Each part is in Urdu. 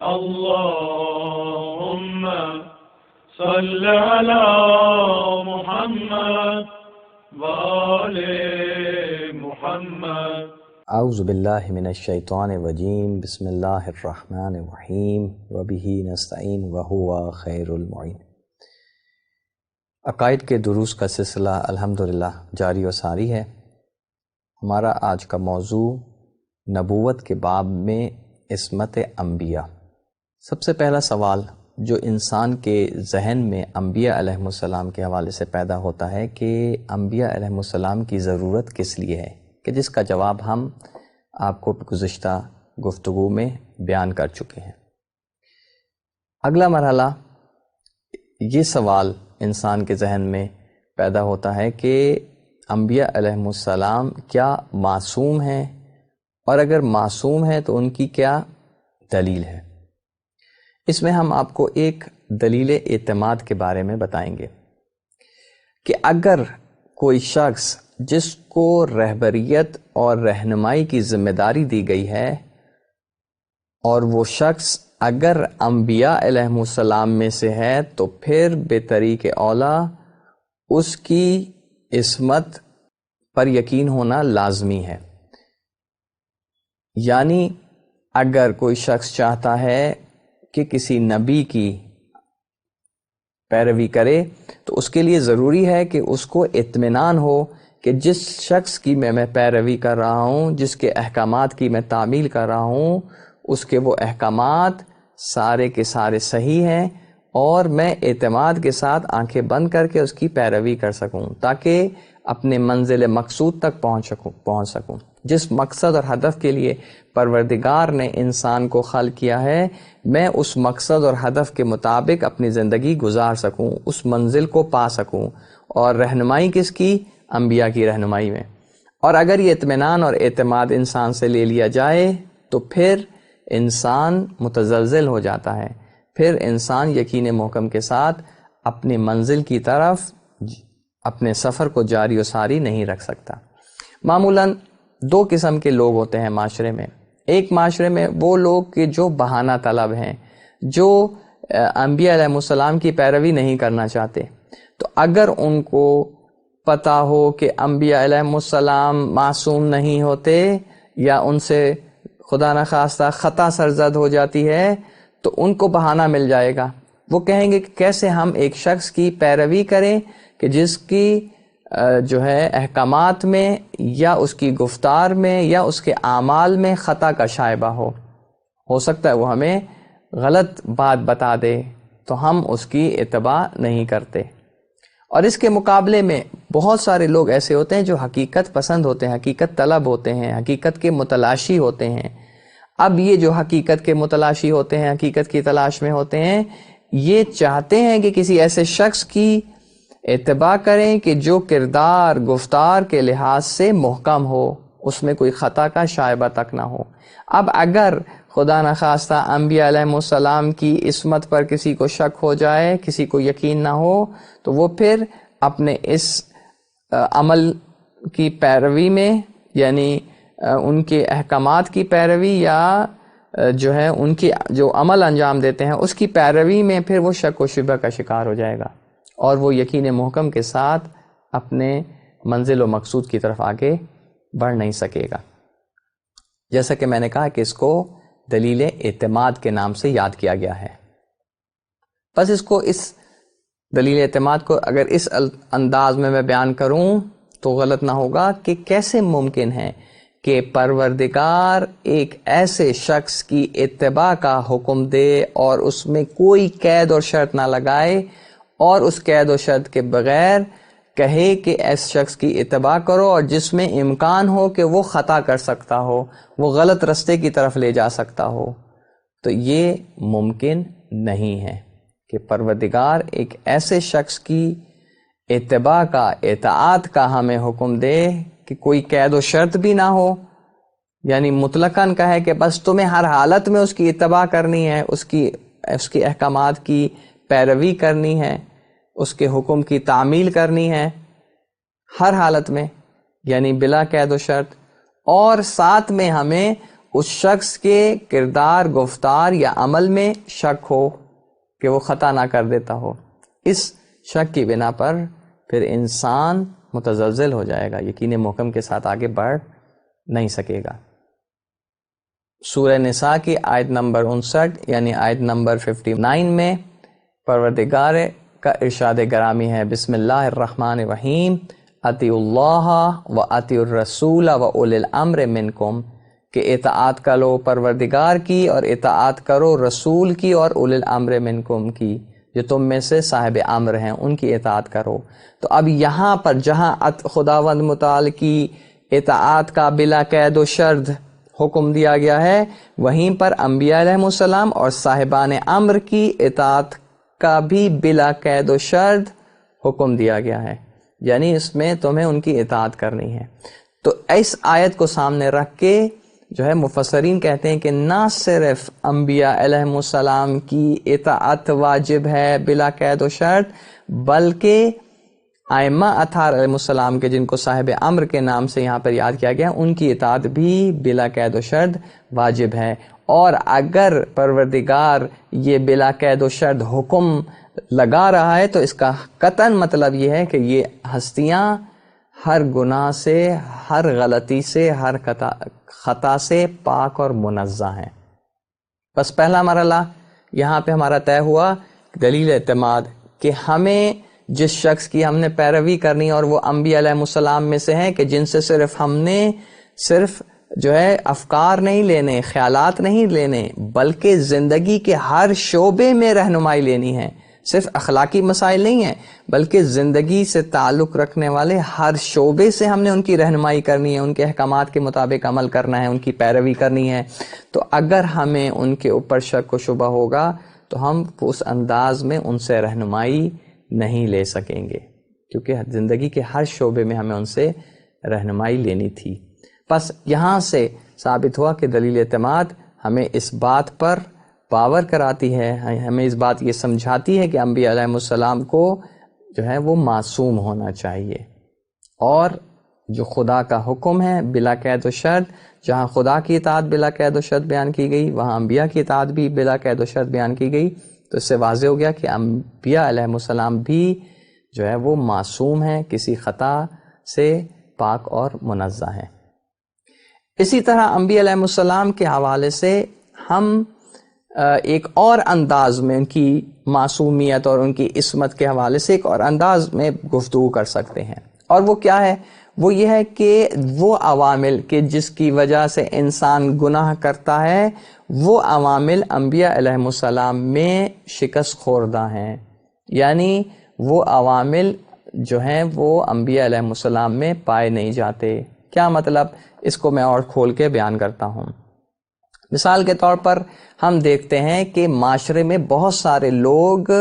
اللهم صل على محمد وآل محمد. اعوذ باللہ من الشیطان الرجیم. بسم اللہ الرحمن الرحیم. وبہ نستعین وہو خیر المعین. عقائد کے دروس کا سلسلہ الحمدللہ جاری و ساری ہے. ہمارا آج کا موضوع نبوت کے باب میں عصمت انبیاء. سب سے پہلا سوال جو انسان کے ذہن میں انبیاء علیہم السلام کے حوالے سے پیدا ہوتا ہے کہ انبیاء علیہم السلام کی ضرورت کس لیے ہے، کہ جس کا جواب ہم آپ کو گزشتہ گفتگو میں بیان کر چکے ہیں. اگلا مرحلہ یہ سوال انسان کے ذہن میں پیدا ہوتا ہے کہ انبیاء علیہم السلام کیا معصوم ہیں، اور اگر معصوم ہیں تو ان کی کیا دلیل ہے. اس میں ہم آپ کو ایک دلیل اعتماد کے بارے میں بتائیں گے کہ اگر کوئی شخص جس کو رہبریت اور رہنمائی کی ذمہ داری دی گئی ہے، اور وہ شخص اگر انبیاء علیہم السلام میں سے ہے، تو پھر بطریق اولا اس کی عصمت پر یقین ہونا لازمی ہے. یعنی اگر کوئی شخص چاہتا ہے کہ کسی نبی کی پیروی کرے تو اس کے لیے ضروری ہے کہ اس کو اطمینان ہو کہ جس شخص کی میں پیروی کر رہا ہوں، جس کے احکامات کی میں تعمیل کر رہا ہوں، اس کے وہ احکامات سارے کے سارے صحیح ہیں، اور میں اعتماد کے ساتھ آنکھیں بند کر کے اس کی پیروی کر سکوں تاکہ اپنے منزل مقصود تک پہنچ سکوں. جس مقصد اور ہدف کے لیے پروردگار نے انسان کو خلق کیا ہے، میں اس مقصد اور ہدف کے مطابق اپنی زندگی گزار سکوں، اس منزل کو پا سکوں. اور رہنمائی کس کی؟ انبیاء کی رہنمائی میں. اور اگر یہ اطمینان اور اعتماد انسان سے لے لیا جائے تو پھر انسان متزلزل ہو جاتا ہے، پھر انسان یقین محکم کے ساتھ اپنی منزل کی طرف اپنے سفر کو جاری و ساری نہیں رکھ سکتا. معمولاً دو قسم کے لوگ ہوتے ہیں معاشرے میں. ایک معاشرے میں وہ لوگ کہ جو بہانہ طلب ہیں، جو انبیاء علیہ السلام کی پیروی نہیں کرنا چاہتے. تو اگر ان کو پتہ ہو کہ انبیاء علیہ السلام معصوم نہیں ہوتے یا ان سے خدا نخواستہ خطا سرزد ہو جاتی ہے، تو ان کو بہانہ مل جائے گا. وہ کہیں گے کہ کیسے ہم ایک شخص کی پیروی کریں کہ جس کی جو ہے احکامات میں یا اس کی گفتار میں یا اس کے اعمال میں خطا کا شائبہ ہو سکتا ہے وہ ہمیں غلط بات بتا دے تو ہم اس کی اتباع نہیں کرتے. اور اس کے مقابلے میں بہت سارے لوگ ایسے ہوتے ہیں جو حقیقت پسند ہوتے ہیں، حقیقت طلب ہوتے ہیں، حقیقت کے متلاشی ہوتے ہیں. اب یہ جو حقیقت کے متلاشی ہوتے ہیں، حقیقت کی تلاش میں ہوتے ہیں، یہ چاہتے ہیں کہ کسی ایسے شخص کی اتباع کریں کہ جو کردار گفتار کے لحاظ سے محکم ہو، اس میں کوئی خطا کا شائبہ تک نہ ہو. اب اگر خدا نخواستہ انبیاء علیہ السلام کی عصمت پر کسی کو شک ہو جائے، کسی کو یقین نہ ہو، تو وہ پھر اپنے اس عمل کی پیروی میں، یعنی ان کے احکامات کی پیروی یا جو ہے ان کی جو عمل انجام دیتے ہیں اس کی پیروی میں پھر وہ شک و شبہ کا شکار ہو جائے گا، اور وہ یقین محکم کے ساتھ اپنے منزل و مقصود کی طرف آگے بڑھ نہیں سکے گا. جیسا کہ میں نے کہا کہ اس کو دلیل اعتماد کے نام سے یاد کیا گیا ہے. بس اس دلیل اعتماد کو اگر اس انداز میں بیان کروں تو غلط نہ ہوگا کہ کیسے ممکن ہے کہ پروردگار ایک ایسے شخص کی اتباع کا حکم دے اور اس میں کوئی قید اور شرط نہ لگائے، اور اس قید و شرط کے بغیر کہے کہ اس شخص کی اتباع کرو، اور جس میں امکان ہو کہ وہ خطا کر سکتا ہو، وہ غلط رستے کی طرف لے جا سکتا ہو. تو یہ ممکن نہیں ہے کہ پروردگار ایک ایسے شخص کی اتباع کا، اطاعت کا ہمیں حکم دے کہ کوئی قید و شرط بھی نہ ہو، یعنی مطلقاً کہے کہ بس تمہیں ہر حالت میں اس کی اتباع کرنی ہے، اس کی احکامات کی پیروی کرنی ہے، اس کے حکم کی تعمیل کرنی ہے ہر حالت میں، یعنی بلا قید و شرط، اور ساتھ میں ہمیں اس شخص کے کردار، گفتار یا عمل میں شک ہو کہ وہ خطا نہ کر دیتا ہو، اس شک کی بنا پر پھر انسان متزلزل ہو جائے گا، یقین محکم کے ساتھ آگے بڑھ نہیں سکے گا۔ سورہ نساء کی آیت نمبر 59 یعنی آیت نمبر 59 میں پروردگار کا ارشاد گرامی ہے، بسم اللہ الرحمن الرحیم، اطیعوا اللہ و اطیعوا الرسول و اولی الامر منکم، کہ اطاعت کرو پروردگار کی اور اطاعت کرو رسول کی اور اولی الامر منکم کی، جو تم میں سے صاحب امر ہیں ان کی اطاعت کرو۔ تو اب یہاں پر جہاں خداوند متعال کی اطاعت کا بلا قید و شرط حکم دیا گیا ہے، وہیں پر انبیاء علیہ السلام اور صاحبان امر کی اطاعت کا بھی بلا قید و شرط حکم دیا گیا ہے، یعنی اس میں تمہیں ان کی اطاعت کرنی ہے۔ تو اس آیت کو سامنے رکھ کے جو ہے مفسرین کہتے ہیں کہ نہ صرف انبیاء علیہ السلام کی اطاعت واجب ہے بلا قید و شرط، بلکہ ائمہ اطہار علیہ السلام کے، جن کو صاحب امر کے نام سے یہاں پر یاد کیا گیا، ان کی اطاعت بھی بلا قید و شرط واجب ہے۔ اور اگر پروردگار یہ بلا قید و شرط حکم لگا رہا ہے تو اس کا قطعاً مطلب یہ ہے کہ یہ ہستیاں ہر گناہ سے، ہر غلطی سے، ہر خطا سے پاک اور منزہ ہیں۔ بس پہلا مرحلہ یہاں پہ ہمارا طے ہوا، دلیل اعتماد، کہ ہمیں جس شخص کی ہم نے پیروی کرنی اور وہ انبیاء علیہ السلام میں سے ہیں، کہ جن سے صرف ہم نے صرف جو ہے افکار نہیں لینے، خیالات نہیں لینے، بلکہ زندگی کے ہر شعبے میں رہنمائی لینی ہے، صرف اخلاقی مسائل نہیں ہیں بلکہ زندگی سے تعلق رکھنے والے ہر شعبے سے ہم نے ان کی رہنمائی کرنی ہے، ان کے احکامات کے مطابق عمل کرنا ہے، ان کی پیروی کرنی ہے۔ تو اگر ہمیں ان کے اوپر شک و شبہ ہوگا تو ہم اس انداز میں ان سے رہنمائی نہیں لے سکیں گے، کیونکہ زندگی کے ہر شعبے میں ہمیں ان سے رہنمائی لینی تھی۔ بس یہاں سے ثابت ہوا کہ دلیل اعتماد ہمیں اس بات پر باور کراتی ہے، ہمیں اس بات یہ سمجھاتی ہے کہ انبیاء علیہ السلام کو جو ہے وہ معصوم ہونا چاہیے، اور جو خدا کا حکم ہے بلا قید و شرط، جہاں خدا کی اطاعت بلا قید و شرط بیان کی گئی، وہاں انبیاء کی اطاعت بھی بلا قید و شرط بیان کی گئی۔ تو اس سے واضح ہو گیا کہ انبیاء علیہ السلام بھی جو ہے وہ معصوم ہیں، کسی خطا سے پاک اور منزہ ہیں۔ اسی طرح انبیاء علیہ السلام کے حوالے سے ہم ایک اور انداز میں ان کی معصومیت اور ان کی عصمت کے حوالے سے ایک اور انداز میں گفتگو کر سکتے ہیں، اور وہ کیا ہے؟ وہ یہ ہے کہ وہ عوامل کہ جس کی وجہ سے انسان گناہ کرتا ہے، وہ عوامل انبیاء علیہ السلام میں شکست خوردہ ہیں، یعنی وہ عوامل جو ہیں وہ انبیاء علیہ السلام میں پائے نہیں جاتے۔ کیا مطلب؟ اس کو میں اور کھول کے بیان کرتا ہوں۔ مثال کے طور پر ہم دیکھتے ہیں کہ معاشرے میں بہت سارے لوگ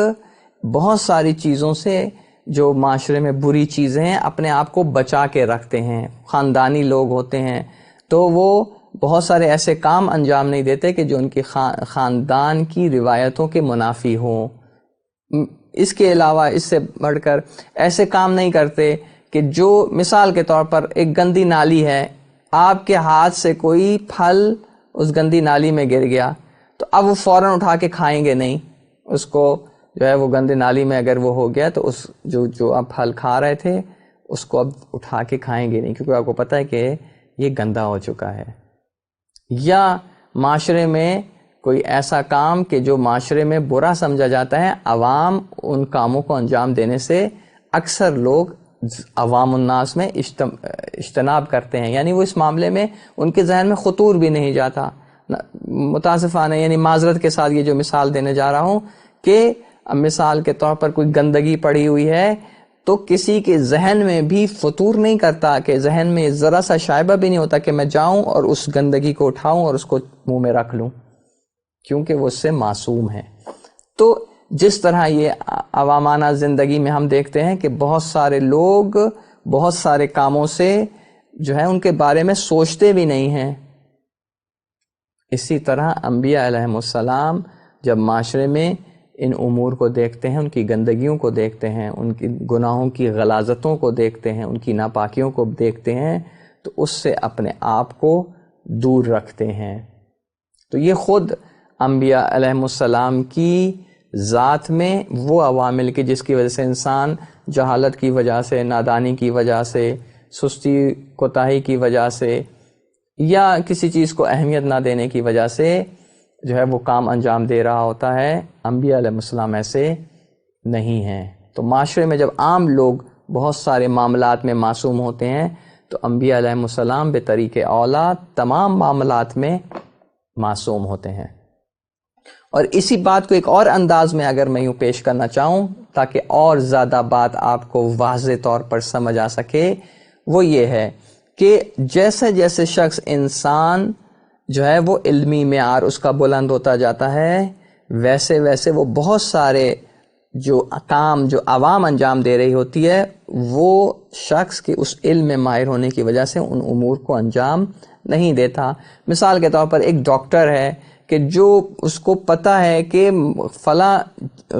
بہت ساری چیزوں سے، جو معاشرے میں بری چیزیں ہیں، اپنے آپ کو بچا کے رکھتے ہیں۔ خاندانی لوگ ہوتے ہیں تو وہ بہت سارے ایسے کام انجام نہیں دیتے کہ جو ان کی خاندان کی روایتوں کے منافی ہوں۔ اس کے علاوہ اس سے بڑھ کر ایسے کام نہیں کرتے کہ جو، مثال کے طور پر ایک گندی نالی ہے، آپ کے ہاتھ سے کوئی پھل اس گندی نالی میں گر گیا تو اب وہ فوراً اٹھا کے کھائیں گے نہیں، اس کو جو ہے وہ گندی نالی میں اگر وہ ہو گیا تو اس جو آپ پھل کھا رہے تھے اس کو اب اٹھا کے کھائیں گے نہیں، کیونکہ آپ کو پتہ ہے کہ یہ گندا ہو چکا ہے۔ یا معاشرے میں کوئی ایسا کام کہ جو معاشرے میں برا سمجھا جاتا ہے، عوام ان کاموں کو انجام دینے سے اکثر لوگ عوام الناس میں اجتناب کرتے ہیں، یعنی وہ اس معاملے میں ان کے ذہن میں خطور بھی نہیں جاتا۔ متاسفانہ یعنی معذرت کے ساتھ یہ جو مثال دینے جا رہا ہوں کہ مثال کے طور پر کوئی گندگی پڑی ہوئی ہے تو کسی کے ذہن میں بھی فطور نہیں کرتا، کہ ذہن میں ذرا سا شائبہ بھی نہیں ہوتا کہ میں جاؤں اور اس گندگی کو اٹھاؤں اور اس کو منہ میں رکھ لوں، کیونکہ وہ اس سے معصوم ہے۔ تو جس طرح یہ عوامانہ زندگی میں ہم دیکھتے ہیں کہ بہت سارے لوگ بہت سارے کاموں سے جو ہے ان کے بارے میں سوچتے بھی نہیں ہیں، اسی طرح انبیاء علیہ السلام جب معاشرے میں ان امور کو دیکھتے ہیں، ان کی گندگیوں کو دیکھتے ہیں، ان کی گناہوں کی غلاظتوں کو دیکھتے ہیں، ان کی ناپاکیوں کو دیکھتے ہیں، تو اس سے اپنے آپ کو دور رکھتے ہیں۔ تو یہ خود انبیاء علیہم السلام کی ذات میں وہ عوامل کی جس کی وجہ سے انسان جہالت کی وجہ سے، نادانی کی وجہ سے، سستی کوتاہی کی وجہ سے، یا کسی چیز کو اہمیت نہ دینے کی وجہ سے جو ہے وہ کام انجام دے رہا ہوتا ہے، انبیاء علیہ السلام ایسے نہیں ہیں۔ تو معاشرے میں جب عام لوگ بہت سارے معاملات میں معصوم ہوتے ہیں تو انبیاء علیہ السلام بطریق اولا تمام معاملات میں معصوم ہوتے ہیں۔ اور اسی بات کو ایک اور انداز میں اگر میں یوں پیش کرنا چاہوں تاکہ اور زیادہ بات آپ کو واضح طور پر سمجھ آ سکے، وہ یہ ہے کہ جیسے جیسے شخص انسان جو ہے وہ علمی معیار اس کا بلند ہوتا جاتا ہے، ویسے ویسے وہ بہت سارے جو کام جو عوام انجام دے رہی ہوتی ہے وہ شخص کے اس علم میں ماہر ہونے کی وجہ سے ان امور کو انجام نہیں دیتا۔ مثال کے طور پر ایک ڈاکٹر ہے کہ جو اس کو پتہ ہے کہ فلاں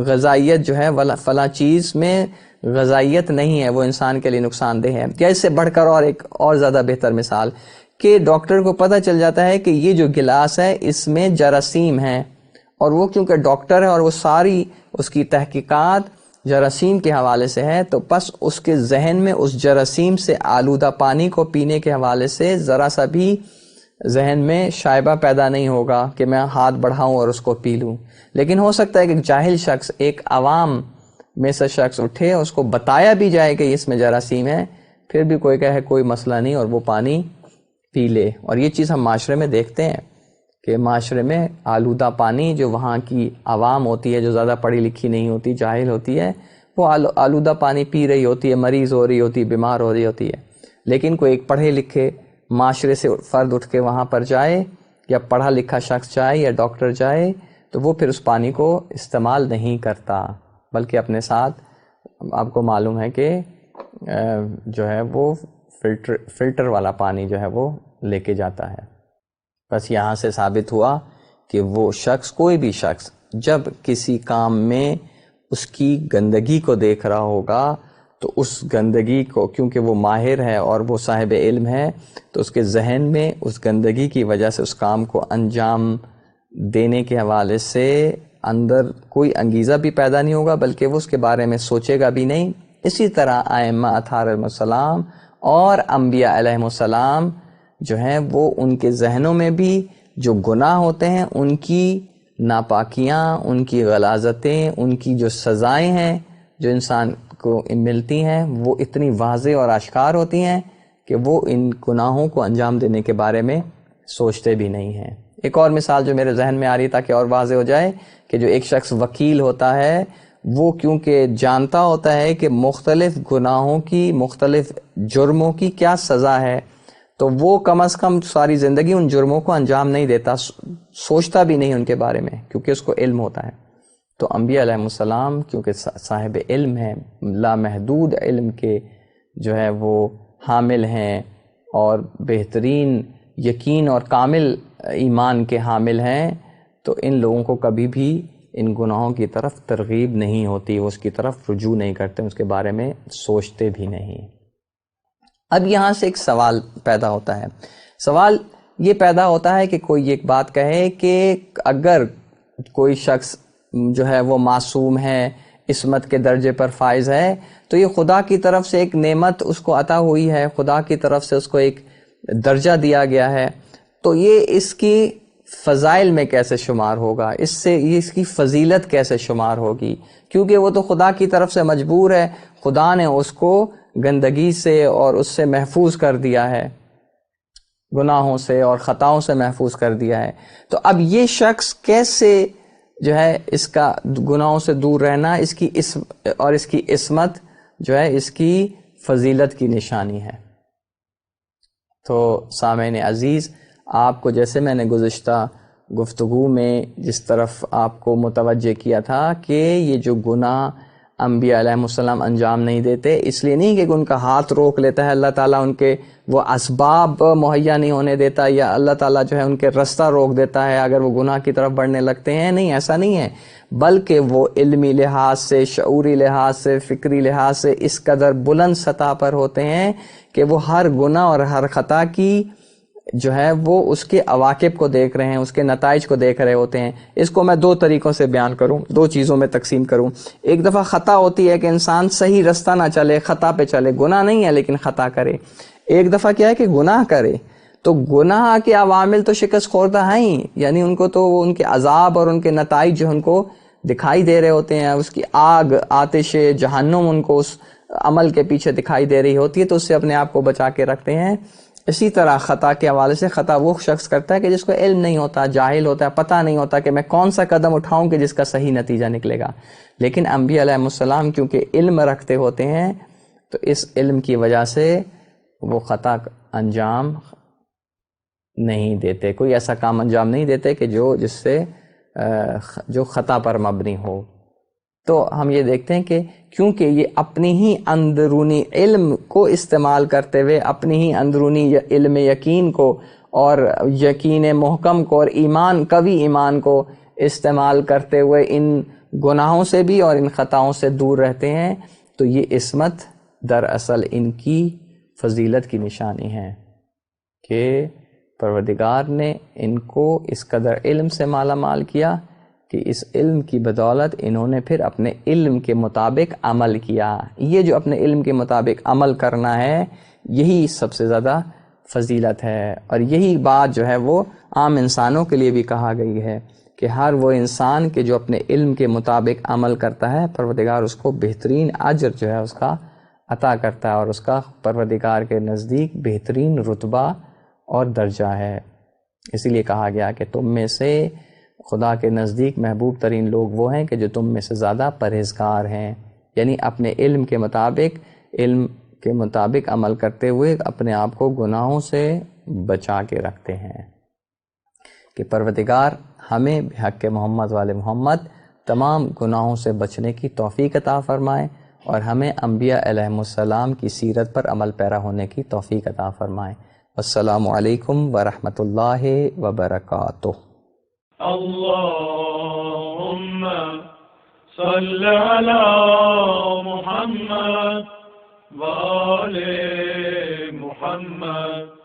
غذائیت جو ہے فلاں چیز میں غذائیت نہیں ہے، وہ انسان کے لیے نقصان دہ ہے، یا اس سے بڑھ کر اور ایک اور زیادہ بہتر مثال کہ ڈاکٹر کو پتہ چل جاتا ہے کہ یہ جو گلاس ہے اس میں جراثیم ہیں، اور وہ کیونکہ ڈاکٹر ہے اور وہ ساری اس کی تحقیقات جراثیم کے حوالے سے ہے، تو بس اس کے ذہن میں اس جراثیم سے آلودہ پانی کو پینے کے حوالے سے ذرا سا بھی ذہن میں شائبہ پیدا نہیں ہوگا کہ میں ہاتھ بڑھاؤں اور اس کو پی لوں۔ لیکن ہو سکتا ہے کہ ایک جاہل شخص، ایک عوام میں سے شخص اٹھے، اس کو بتایا بھی جائے کہ اس میں جراثیم ہے، پھر بھی کوئی کہے کوئی مسئلہ نہیں اور وہ پانی پی لے۔ اور یہ چیز ہم معاشرے میں دیکھتے ہیں کہ معاشرے میں آلودہ پانی جو وہاں کی عوام ہوتی ہے، جو زیادہ پڑھی لکھی نہیں ہوتی، جاہل ہوتی ہے، وہ آلودہ پانی پی رہی ہوتی ہے، مریض ہو رہی ہوتی ہے، بیمار ہو رہی ہوتی ہے۔ لیکن کوئی ایک پڑھے لکھے معاشرے سے فرد اٹھ کے وہاں پر جائے، یا پڑھا لکھا شخص جائے یا ڈاکٹر جائے، تو وہ پھر اس پانی کو استعمال نہیں کرتا، بلکہ اپنے ساتھ آپ کو معلوم ہے کہ جو ہے وہ فلٹر والا پانی جو ہے وہ لے کے جاتا ہے۔ بس یہاں سے ثابت ہوا کہ وہ شخص، کوئی بھی شخص، جب کسی کام میں اس کی گندگی کو دیکھ رہا ہوگا تو اس گندگی کو، کیونکہ وہ ماہر ہے اور وہ صاحب علم ہے، تو اس کے ذہن میں اس گندگی کی وجہ سے اس کام کو انجام دینے کے حوالے سے اندر کوئی انگیزہ بھی پیدا نہیں ہوگا، بلکہ وہ اس کے بارے میں سوچے گا بھی نہیں۔ اسی طرح ائمہ اطہار علیہ السلام اور انبیاء علیہ السلام جو ہیں وہ ان کے ذہنوں میں بھی جو گناہ ہوتے ہیں، ان کی ناپاکیاں، ان کی غلاظتیں، ان کی جو سزائیں ہیں جو انسان کو ملتی ہیں، وہ اتنی واضح اور آشکار ہوتی ہیں کہ وہ ان گناہوں کو انجام دینے کے بارے میں سوچتے بھی نہیں ہیں۔ ایک اور مثال جو میرے ذہن میں آ رہی تاکہ اور واضح ہو جائے کہ جو ایک شخص وکیل ہوتا ہے، وہ کیونکہ جانتا ہوتا ہے کہ مختلف گناہوں کی، مختلف جرموں کی کیا سزا ہے، تو وہ کم از کم ساری زندگی ان جرموں کو انجام نہیں دیتا، سوچتا بھی نہیں ان کے بارے میں، کیونکہ اس کو علم ہوتا ہے۔ تو انبیاء علیہ السلام کیونکہ صاحب علم ہیں، لامحدود علم کے جو ہے وہ حامل ہیں، اور بہترین یقین اور کامل ایمان کے حامل ہیں، تو ان لوگوں کو کبھی بھی ان گناہوں کی طرف ترغیب نہیں ہوتی، وہ اس کی طرف رجوع نہیں کرتے، اس کے بارے میں سوچتے بھی نہیں۔ اب یہاں سے ایک سوال پیدا ہوتا ہے، سوال یہ پیدا ہوتا ہے کہ کوئی ایک بات کہے کہ اگر کوئی شخص جو ہے وہ معصوم ہے، عصمت کے درجے پر فائز ہے، تو یہ خدا کی طرف سے ایک نعمت اس کو عطا ہوئی ہے، خدا کی طرف سے اس کو ایک درجہ دیا گیا ہے، تو یہ اس کی فضائل میں کیسے شمار ہوگا، اس سے یہ اس کی فضیلت کیسے شمار ہوگی، کیونکہ وہ تو خدا کی طرف سے مجبور ہے، خدا نے اس کو گندگی سے اور اس سے محفوظ کر دیا ہے، گناہوں سے اور خطاؤں سے محفوظ کر دیا ہے۔ تو اب یہ شخص کیسے جو ہے اس کا گناہوں سے دور رہنا، اس کی اور اس کی عصمت جو ہے اس کی فضیلت کی نشانی ہے۔ تو سامعین عزیز، آپ کو جیسے میں نے گزشتہ گفتگو میں جس طرف آپ کو متوجہ کیا تھا کہ یہ جو گناہ انبیاء علیہ السلام انجام نہیں دیتے، اس لیے نہیں کہ ان کا ہاتھ روک لیتا ہے اللہ تعالیٰ، ان کے وہ اسباب مہیا نہیں ہونے دیتا، یا اللہ تعالیٰ جو ہے ان کے رستہ روک دیتا ہے اگر وہ گناہ کی طرف بڑھنے لگتے ہیں، نہیں، ایسا نہیں ہے، بلکہ وہ علمی لحاظ سے، شعوری لحاظ سے، فکری لحاظ سے اس قدر بلند سطح پر ہوتے ہیں کہ وہ ہر گناہ اور ہر خطا کی جو ہے وہ اس کے عواقب کو دیکھ رہے ہیں، اس کے نتائج کو دیکھ رہے ہوتے ہیں. اس کو میں دو طریقوں سے بیان کروں، دو چیزوں میں تقسیم کروں. ایک دفعہ خطا ہوتی ہے کہ انسان صحیح رستہ نہ چلے، خطا پہ چلے، گناہ نہیں ہے لیکن خطا کرے. ایک دفعہ کیا ہے کہ گناہ کرے. تو گناہ کے عوامل تو شکست خوردہ ہیں ہی، یعنی ان کو تو ان کے عذاب اور ان کے نتائج جو ان کو دکھائی دے رہے ہوتے ہیں، اس کی آگ، آتش جہنم ان کو اس عمل کے پیچھے دکھائی دے رہی ہوتی ہے، تو اس سے اپنے آپ کو بچا کے رکھتے ہیں. اسی طرح خطا کے حوالے سے خطا وہ شخص کرتا ہے کہ جس کو علم نہیں ہوتا، جاہل ہوتا ہے، پتہ نہیں ہوتا کہ میں کون سا قدم اٹھاؤں کہ جس کا صحیح نتیجہ نکلے گا. لیکن انبیاء علیہ السلام کیونکہ علم رکھتے ہوتے ہیں تو اس علم کی وجہ سے وہ خطا انجام نہیں دیتے، کوئی ایسا کام انجام نہیں دیتے کہ جس سے جو خطا پر مبنی ہو. تو ہم یہ دیکھتے ہیں کہ کیونکہ یہ اپنی ہی اندرونی علم کو استعمال کرتے ہوئے، اپنی ہی اندرونی علم یقین کو اور یقین محکم کو اور ایمان، قوی ایمان کو استعمال کرتے ہوئے ان گناہوں سے بھی اور ان خطاؤں سے دور رہتے ہیں، تو یہ عصمت دراصل ان کی فضیلت کی نشانی ہے کہ پروردگار نے ان کو اس قدر علم سے مالا مال کیا کہ اس علم کی بدولت انہوں نے پھر اپنے علم کے مطابق عمل کیا. یہ جو اپنے علم کے مطابق عمل کرنا ہے یہی سب سے زیادہ فضیلت ہے، اور یہی بات جو ہے وہ عام انسانوں کے لیے بھی کہا گئی ہے کہ ہر وہ انسان کہ جو اپنے علم کے مطابق عمل کرتا ہے پروردگار اس کو بہترین اجر جو ہے اس کا عطا کرتا ہے، اور اس کا پروردگار کے نزدیک بہترین رتبہ اور درجہ ہے. اسی لیے کہا گیا کہ تم میں سے خدا کے نزدیک محبوب ترین لوگ وہ ہیں کہ جو تم میں سے زیادہ پرہیزگار ہیں، یعنی اپنے علم کے مطابق عمل کرتے ہوئے اپنے آپ کو گناہوں سے بچا کے رکھتے ہیں. کہ پروردگار ہمیں بحق محمد والے محمد تمام گناہوں سے بچنے کی توفیق عطا فرمائے، اور ہمیں انبیاء علیہم السلام کی سیرت پر عمل پیرا ہونے کی توفیق عطا فرمائے. السلام علیکم ورحمۃ اللہ وبرکاتہ. اللهم صل على محمد وآل محمد